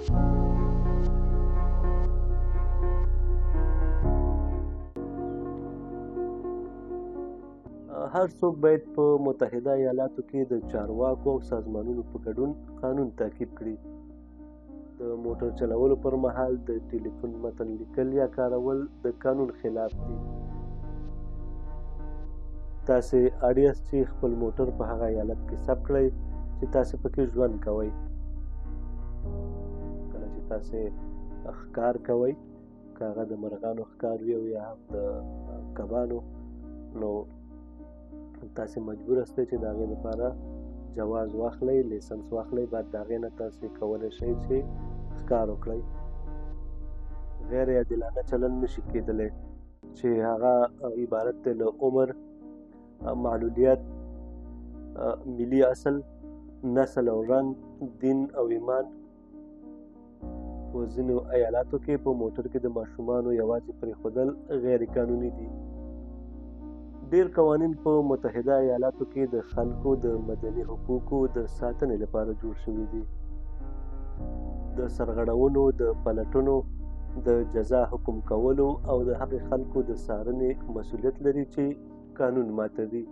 هر څوک باید په متحده ایالاتو کې د چارواکو او سازمانونو په ګډون قانون تعقیب کړي. د موټر چلولو پر مهال د ټلیفون متن لیکل یا کارول د قانون خلاف دي. تاسې اړ یاست چې خپل موټر په هغه ایالت کې ثبت کړئ چې تاسې پکې ژوند کوئ. کله چې تاسې ښکار کوئ، که هغه د مرغانو ښکار وي او یا هم د کبانو، نو تاسې مجبور یاستئ چې د هغې لپاره جواز واخلئ، لیسنس واخلئ. بعد د هغې نه تاسې کولی شئ چې ښکار وکړئ. غیر عادلانه چلند نشي کېدلی چې هغه عبارت دی له عمر، معلولیت، ملي اصل، نسل او رنګ، دین او ایمان. په ځینو ایالاتو کې په موټر کې د ماشومانو یوازې پرېښودل غیر قانوني دي. ډېر قوانین په متحده ایالاتو کې د خلکو د مدني حقوقو د ساتنې لپاره جوړ شوي دي. د سرغړونو د پلټنو، د جزا حکم کولو او د هغې خلکو د څارنې مسؤلیت لري چې قانون ماتوي.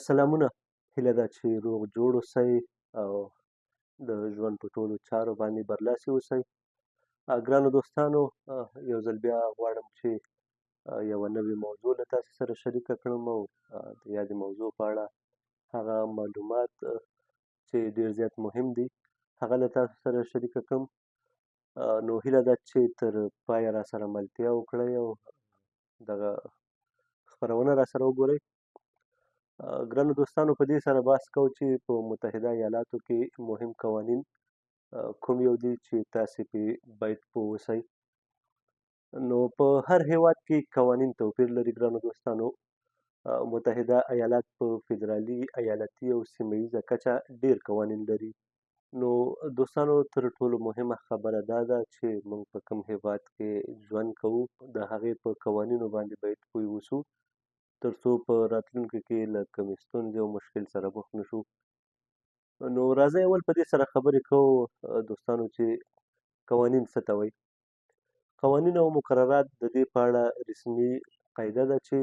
سلامونه، هیله ده چې روغ جوړ اوسئ او د ژوند په ټولو چارو باندې برلاسي اوسئ. ګرانو دوستانو، یو ځل بیا غواړم چې یوه نوې موضوع له تاسې سره شریکه کړم او د یادې موضوع په اړه هغه معلومات چې ډېر زیات مهم دي هغه له تاسو سره شریکه کړم. نو هیله ده چې تر پایه را سره ملتیا وکړئ او دغه خپرونه را سره وګورئ. ګرانو دوستانو، په دې سره بحث کوو چې په متحده ایالاتو کې مهم قوانین کوم یو دي چې تاسې پرې باید پوه اوسئ. نو په هر هیواد کې قوانین توپیر لري ګرانو دوستانو. متحده ایالات په فدرالي، ایالتي او سیمه ییزه کچه ډېر قوانین لري. نو دوستانو، تر ټولو مهمه خبره دا ده چې موږ په کوم هیواد کې ژوند کوو، د هغې په قوانینو باندې باید پوه اوسو، تر څو په راتلونکي کې له کومې ستونزې او مشکل سره مخ نه شو. نو راځئ اول په دې سره خبرې کوو دوستانو چې قوانین څه ته وایي. قوانین او مقررات د دې په اړه رسمي قاعده ده چې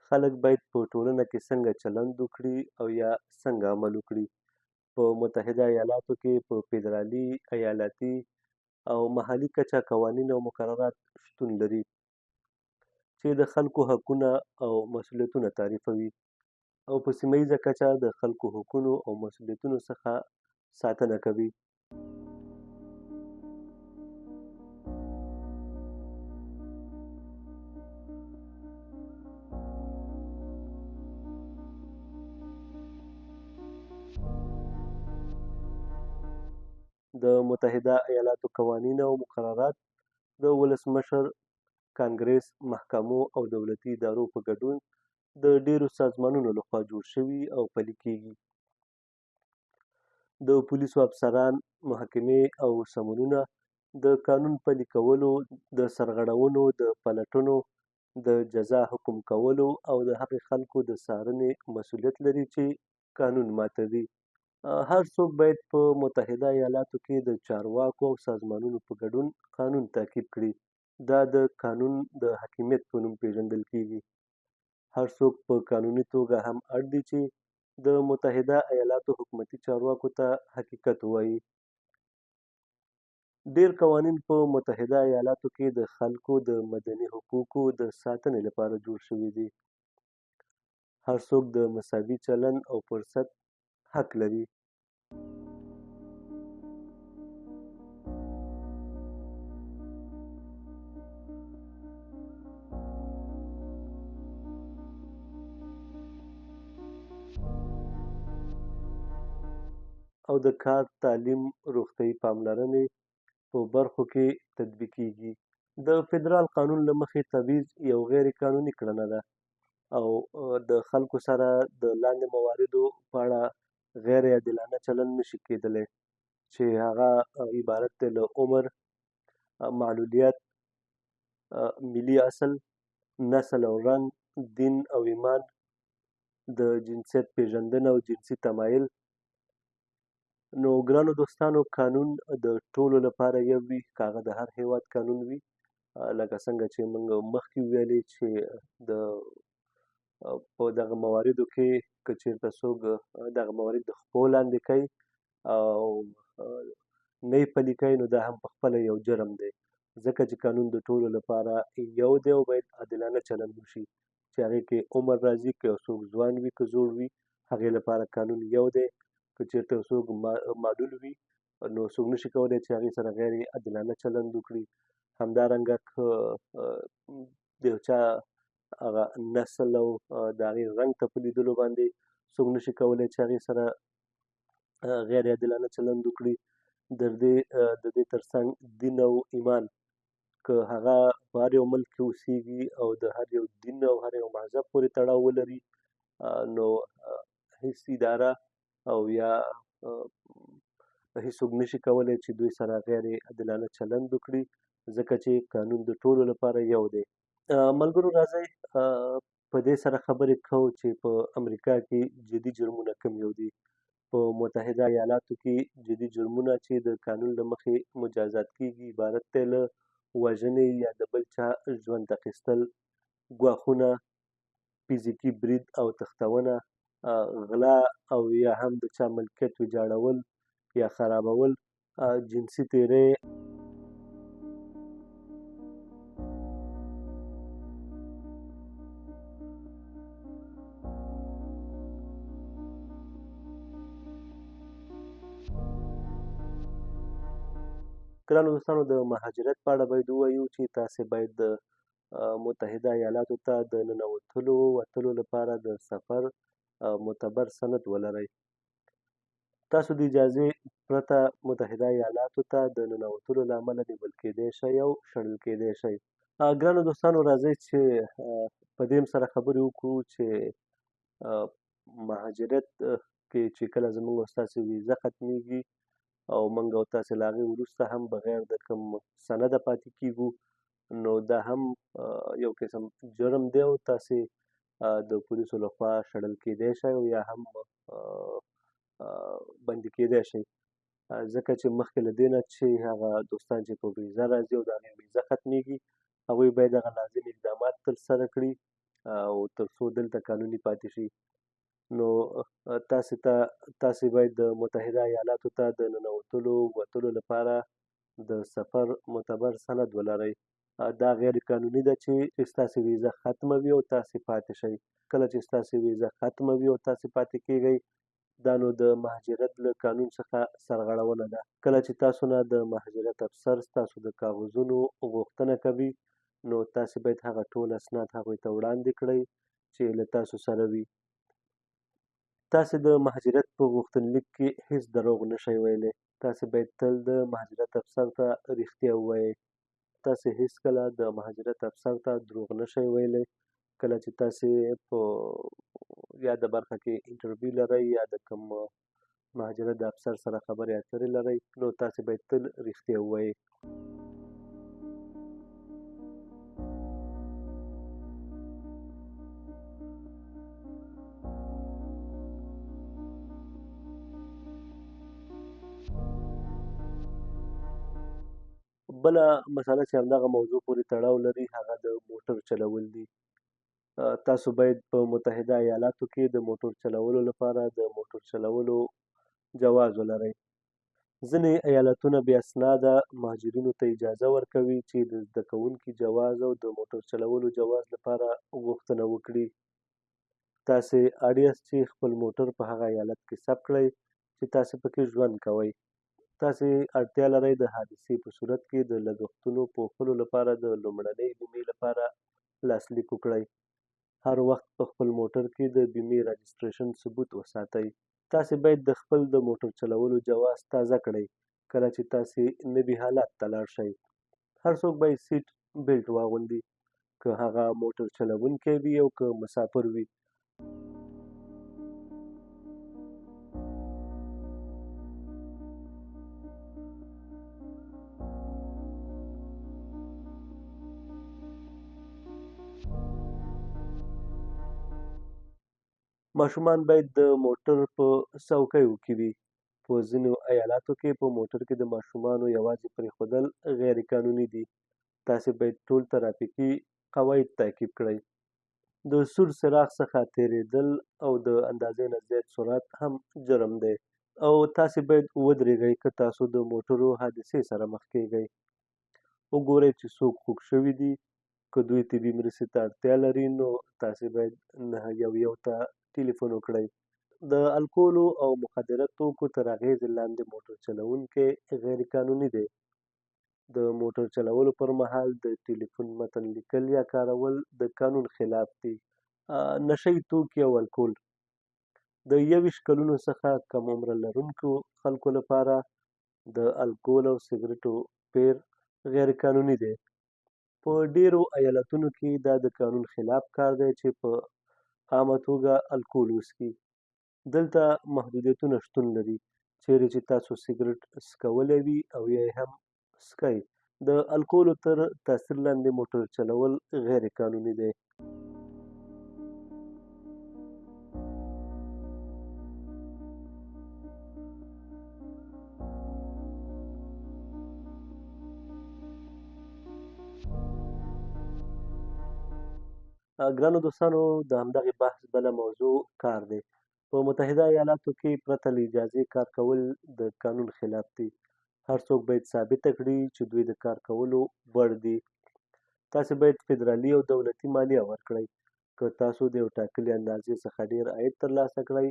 خلک باید په ټولنه کې څنګه چلند وکړي او یا څنګه عمل وکړي. په متحده ایالاتو کې په فدرالي، ایالتي او محلي کچه قوانین او مقررات شتون لري چې د خلکو حقونه او مسؤلیتونه تعریفوي، او په سیمه ییزه کچه د خلکو حقونو او مسؤلیتونو څخه ساتنه کوي. د متحده ایالاتو قوانین او مقررات د ولسمشر، کانګریس، محکمو او دولتي ادارو په ګډون د ډیرو سازمانونو لخوا جوړ شوي او پلي کیږي. د پولیسو افسران، محکمې او سمونونه د قانون پلي کولو، د سرغړونو د پلټنو، د جزا حکم کولو او د هغې خلکو د څارنې مسؤلیت لري چې قانون ماتوي. هر څوک باید په متحده ایالاتو کې د چارواکو او سازمانونو په ګډون قانون تعقیب کړي. دا د قانون د حاکمیت په نوم پیژندل کیږي. هر څوک په قانوني توګه هم اړ دي چې د متحده ایالاتو حکومتي چارواکو ته حقیقت ووایي. ډېر قوانین په متحده ایالاتو کې د خلکو د مدني حقوقو د ساتنې لپاره جوړ شوي دي. هر څوک د مساوي چلند او فرصت حق لري. او د کار، تعلیم، روغتیايي پاملرنې په برخو کې تطبیقېږي. د فدرال قانون له مخې تبعیض یو غیر قانوني کړنه ده او د خلکو سره د لاندې مواردو په اړه غیر عادلانه چلند نشي کېدلی چې هغه عبارت دی له عمر، معلولیت، ملي اصل، نسل او رنګ، دین او ایمان، د جنسیت پیژندنه او جنسي تمایل. نو ګرانو دوستانو، قانون د ټولو لپاره یو وي، که هغه د هر هیواد قانون وي. لکه څنګه چې موږ مخکې ویلې چې د په دغه مواردو کې که چېرته څوک دغه موارد د خپو لاندې کوي او نه یې پلي کوي، نو دا هم په خپله یو جرم دی، ځکه چې قانون د ټولو لپاره یو دی او باید عادلانه چلند وشي، چې هغې کې عمر راځي، که یو څوک ځوان وي که زوړ وي، هغې لپاره قانون یو دی. که چېرته یو څوک معلول وي، نو څوک نشي کولی چې هغې سره غیر عادلانه چلند وکړي. همدارنګه که د یو چا هغه نسل او د هغې رنګ ته په لیدلو باندې څوک نشي کولی چې هغې سره غیر عادلانه چلند وکړي. د دې ترڅنګ دین او ایمان، که هغه په هر یو ملک کې اوسېږي او د هر یو دین او هر یو مذهب پورې تړاو ولري، نو هیڅ اداره او یا هیڅوک نشي کولی چې دوی سره غیر عادلانه چلند وکړي، ځکه چې قانون د ټولو لپاره یو دی. ملګرو، راځئ په دې سره خبرې کوو چې په امریکا کې جدي جرمونه کوم یو دي. په متحده ایالاتو کې جدي جرمونه چې د قانون له مخې مجازات کېږي عبارت دی له وژنې یا د بل چا ژوند اخیستل، ګواښونه، فزیکي برید او تښتونه، غلا او یا هم د چا ملکیت ویجاړول یا خرابول، جنسي تیری. ګرانو دوستانو، د مهاجرت په اړه باید ووایو چې تاسې باید د متحده ایالاتو ته د ننوتلو وتلو لپاره د سفر معتبر سند ولرئ. تاسو د اجازې پرته متحده ایالاتو ته د ننوتلو له امله نیول کېدی شئ او شړل کېدی شئ. ګرانو دوستانو، راځئ چې په دې سره خبرې وکړو چې مهاجرت کې چې کله زموږ او ستاسې ویزه ختمیږي او موږ او تاسې له هغې وروسته هم بغیر د کوم سنده پاتې کېږو، نو دا هم یو قسم جرم دی او تاسې د پولیسو لخوا شړل کېدی شئ او یا هم بندي کېدی شئ، ځکه چې مخکې له دې نه چې هغه دوستان چې په ویزه راځي او د هغې ویزه ختمیږي، هغوی باید هغه لازم اقدامات ترسره کړي او تر څو دلته قانوني پاتې شي. نو تاسې باید د متحده ایالاتو ته د ننوتلو وتلو لپاره د سفر معتبر سند ولرئ. دا غیر قانوني ده چې ستاسې ویزه ختمه وي او تاسې پاتې شئ. کله چې ستاسې ویزه ختمه وي او تاسې پاتې کېږئ، دا نو د مهاجرت له قانون څخه سرغړونه ده. کله چې تاسو نه د مهاجرت افسر ستاسو د کاغذونو غوښتنه کوي، نو تاسې باید هغه ټول اسناد هغوی ته وړاندې کړئ چې له تاسو سره وي. تاسې د مهاجرت په غوښتنلیک کې هیڅ دروغ نشئ ویلی. تاسې باید تل د مهاجرت افسر ته رښتیا ووایئ. تاسې هیڅکله د مهاجرت افسر ته دروغ نشئ ویلی. کله چې تاسې په یاده برخه کې انټرویو لرئ یا د کوم مهاجرت د افسر سره خبرې اترې لرئ، نو تاسې باید تل رښتیا ووایئ. بله مسله چې همدغه موضوع پورې تړاو لري، هغه د موټر چلول دي. تاسو باید په متحده ایالاتو کې د موټر چلولو لپاره د موټر چلولو جواز ولرئ. ځینې ایالتونه بې اسناده مهاجرینو ته اجازه ورکوي چې د زده کوونکي جواز او د موټر چلولو جواز لپاره غوښتنه وکړي. تاسې اړ یاست چې خپل موټر په هغه ایالت کې ثبت کړئ چې تاسې پکې ژوند کوئ. تاسې اړتیا لرئ د حادثې په صورت کې د لګښتونو پوښلو لپاره د لومړنۍ بیمې لپاره لاسلیک وکړئ. هر وخت په خپل موټر کې د بیمې راجستریشن ثبوت وساتئ. تاسې باید د خپل د موټر چلولو جواز تازه کړئ کله چې تاسې نوي حالات ته لاړ شئ. هر څوک باید سیټ بیلټ واغوندي، که هغه موټر چلوونکی وي او که مسافر وي. ماشومان باید د موټر په څوکیو کې وي. په ځینو ایالاتو کې په موټر کې د ماشومانو یوازې پرېښودل غیر قانوني دي. تاسې باید ټول ترافیکي قواعد تعقیب کړئ. د سور څراغ څخه تېرېدل او د اندازې نه زیات سرعت هم جرم دی. او تاسې باید ودرېږئ که تاسو د موټرو حادثې سره مخ کېږئ. وګورئ چې څوک خوږ شوي دي. که دوی طبي مرستې ته اړتیا لري نو تاسې باید 911 ته ټلیفون وکړئ. د الکولو او مخدره توکو تر اغېزې لاندې موټر چلوونکی غیر قانوني دی. د موټر چلولو پر مهال د ټلیفون متن لیکل یا کارول د قانون خلاف دي. نشه یي توکي او الکول د 21 کلونو څخه کم عمر لرونکو خلکو لپاره د الکول او سګرټو پیر غیر قانوني دی. په ډیرو ایالتونو کې دا د قانون خلاف کار دی چې په عامه توګه الکول وڅښي. دلته محدودیتونه شتون لري. چیرې چې تاسو سګرټ څکولی وي او یا یې هم څکئ، د الکولو تر تاثیر لاندې موټر چلول غیر قانوني دی. ګرانو دوستانو، د همدغې بحث بله موضوع کار دی. په متحده ایالاتو کې پرته له اجازې کار کول د قانون خلاف دي. هر څوک باید ثابته کړي چې دوی د کار کولو وړ دي. تاسې باید فدرالي او دولتي مالیه ورکړئ. که تاسو د یو ټاکلي اندازې څخه ډیر عاید ترلاسه کړئ،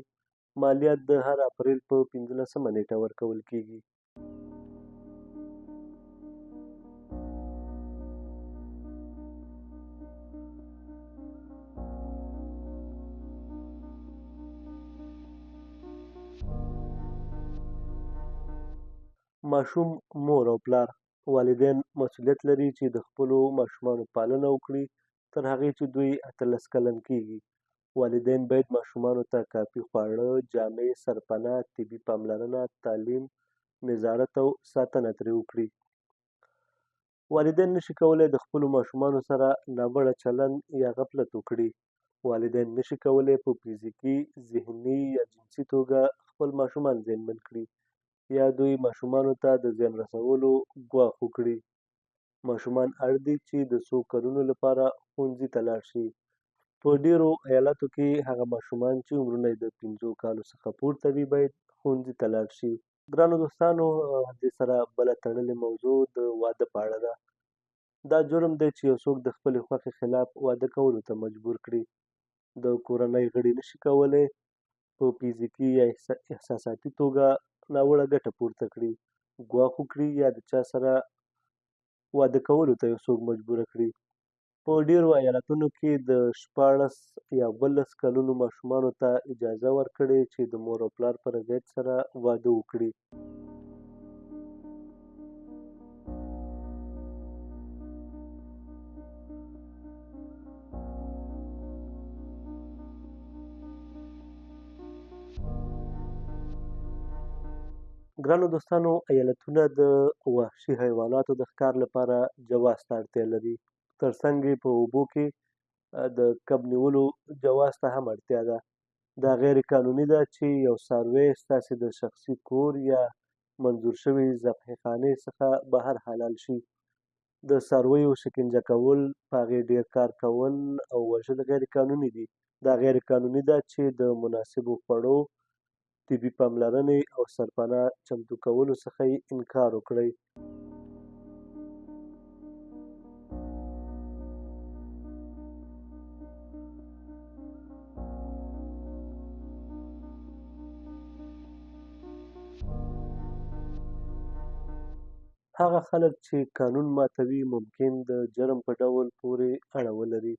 مالیات د هر اپریل په 15مه نیټه ورکول کیږي. ماشوم، مور او پلار، والدین مسؤلیت لري چې د خپلو ماشومانو پالنه وکړي تر هغې چې دوی 18 کلن کېږي. والدین باید ماشومانو ته کافي خواړه، جامې، سرپناه، طبي پاملرنه، تعلیم، نظارت او ساتنه ترې وکړي. والدین نشي کولی د خپلو ماشومانو سره ناوړه چلند یا غفلت وکړي. والدین نشي کولی په فزیکي، ذهني یا جنسي توګه خپل ماشومان زیانمن کړي یا دوی ماشومانو ته د زیان رسولو ګواښ وکړي. ماشومان اړ دي چې د څو کلونو لپاره ښوونځي ته لاړ شي. په ډیرو ایالاتو کې هغه ماشومان چې عمرونه یې د 5 کالو څخه پورته وي باید ښوونځي ته لاړ شي. ګرانو دوستانو، دې سره بله تړلې موضوع د واده په اړه ده. دا جرم دی چې یو څوک د خپلې خوښې خلاف واده کولو ته مجبور کړي. د کورنۍ غړي نشي کولی په فزیکي یا احساساتي توګه ناوړه ګټه پورته کړي، ګواښ وکړي یا د چا سره واده کولو ته یو څوک مجبوره کړي. په ډیرو ایالتونو کې د 14 یا 12 کلونو ماشومانو ته اجازه ورکړې چې د مور او پلار په رضایت سره واده وکړي. ګرانو دوستانو، ایالتونه د وحشي حیواناتو د ښکار لپاره جواز ته اړتیا لري. ترڅنګ یې په اوبو کې د کب نیولو جواز ته هم اړتیا ده. دا غیر قانوني ده چې یو څاروی ستاسې د شخصي کور یا منظور شوې ذبحې خانې څخه بهر حلال شي. د څارویو شکنجه کول، په هغې ډیر کار کول او وژل غیر قانوني دي. دا غیر قانوني ده چې د مناسبو خوړو، طبي پاملرنې او سرپناه چمتو کولو څخه یې انکار وکړئ. هغه خلک چې قانون ماتوي ممکن د جرم په ډول پورې اړه ولري،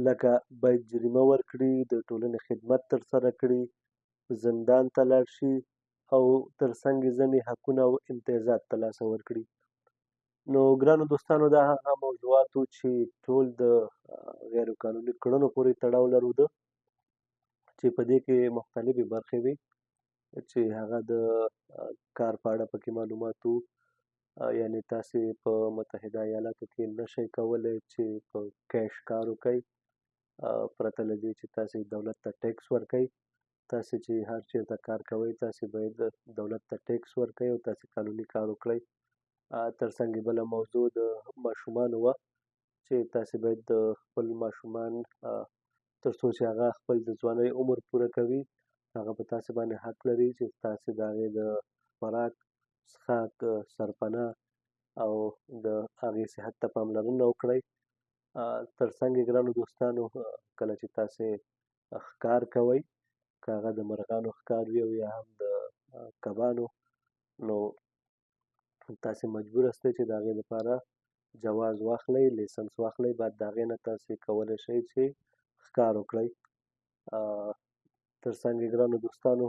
لکه باید جریمه ورکړي، د ټولنې خدمت ترسره کړي، زندان ته لاړ شي او ترڅنګ یې ځینې حقونه او امتیازات ترلاسه ورکړي. نو ګرانو دوستانو، دا هغه موضوعات وو چې ټول د غیر قانوني کړنو پورې تړاو لرلوده، چې په دې کې مختلفې برخې وې چې هغه د کار په اړه پکې معلومات وو. یعنې تاسې په متحده ایالاتو کې نشئ کولی چې په کیش کار وکړئ. پرته له دې چې تاسې دولت ته ټیکس ورکوئ. تاسې چې هر چېرته کار کوئ تاسې باید دولت ته ټیکس ورکوئ او تاسې قانوني کار وکړئ. تر څنګ یې بله موضوع د ماشومانو وه چې تاسې باید د خپل ماشومان تر څو چې هغه خپل د ځوانۍ عمر پوره کوي هغه په تاسې باندې حق لري چې تاسې د هغې د خوراک، څښاک، سرپناه او د هغې صحت ته پاملرنه وکړئ. تر څنګ یې ګرانو دوستانو کله چې تاسې ښکار کوئ که هغه د مرغانو ښکار وي او یا هم د کبانو نو تاسې مجبور یاستئ چې د هغې لپاره جواز واخلئ، لیسنس واخلئ. بعد د هغې نه تاسې کولی شئ چې ښکار وکړئ. تر څنګ یې ګرانو دوستانو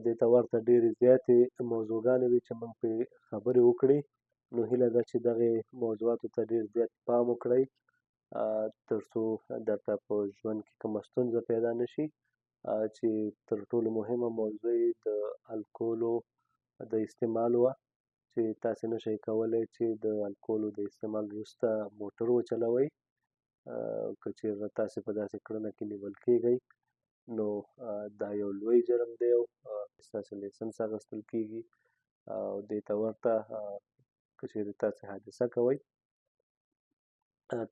دې ته ورته ډېرې زیاتې موضوعګانې وي چې موږ پرې خبرې وکړې. نو هیله ده چې دغې موضوعاتو ته ډېر زیات پام وکړئ تر څو درته په ژوند کې کومه ستونزه پیدا نه شي. چې تر ټولو مهمه موضوع یې د الکولو د استعمال وه چې تاسې نه شئ کولی چې د الکولو د استعمال وروسته موټر وچلوئ. که چېرته تاسې په داسې کړنه کې نیول کېږئ نو دا یو لوی جرم دی او ستاسې لیسنس اخیستل کېږي او دې ته ورته که چېرې تاسې حادثه کوئ.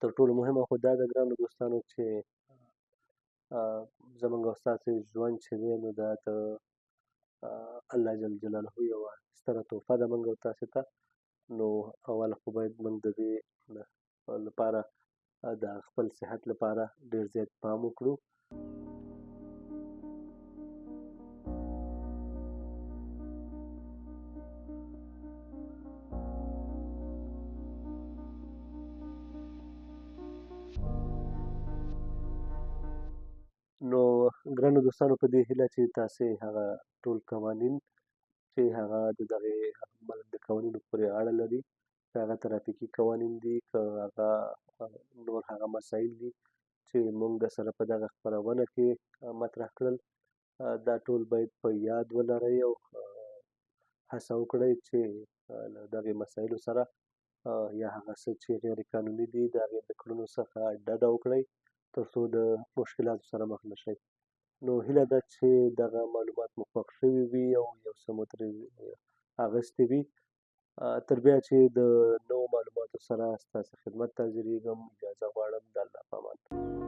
تر ټولو مهمه خو دا ده ګرانو دوستانو چې زموږ او ستاسې ژوند چې دی نو دا د الله جل جلاله یوه ستره تحفه ده موږ او تاسې ته. نو اول خو باید موږ د دې لپاره د خپل صحت لپاره ډېر زیات پام وکړو. نو ګرانو دوستانو په دې هیله چې تاسې هغه ټول قوانین چې هغه د دغې د قوانینو پورې اړه لري که هغه ترافیکي قوانین دي که هغه نور هغه مسایل دي چې موږ سره په دغه خپرونه کې مطرح کړل دا ټول باید په یاد ولرئ او هڅه وکړئ چې له دغې مسایلو سره یا هغه څه چې غیر قانوني دي د هغې د کړنو څخه ډډه وکړئ تر څو د مشکلاتو سره مخ نه شئ. نو هیله ده چې دغه معلومات مو خوښ شوي وي او یو څه مو ترې اخیستي وي. تر بیا چې د نوو معلوماتو سره ستاسې خدمت ته حاضرېږم اجازه غواړم. د الله په امان.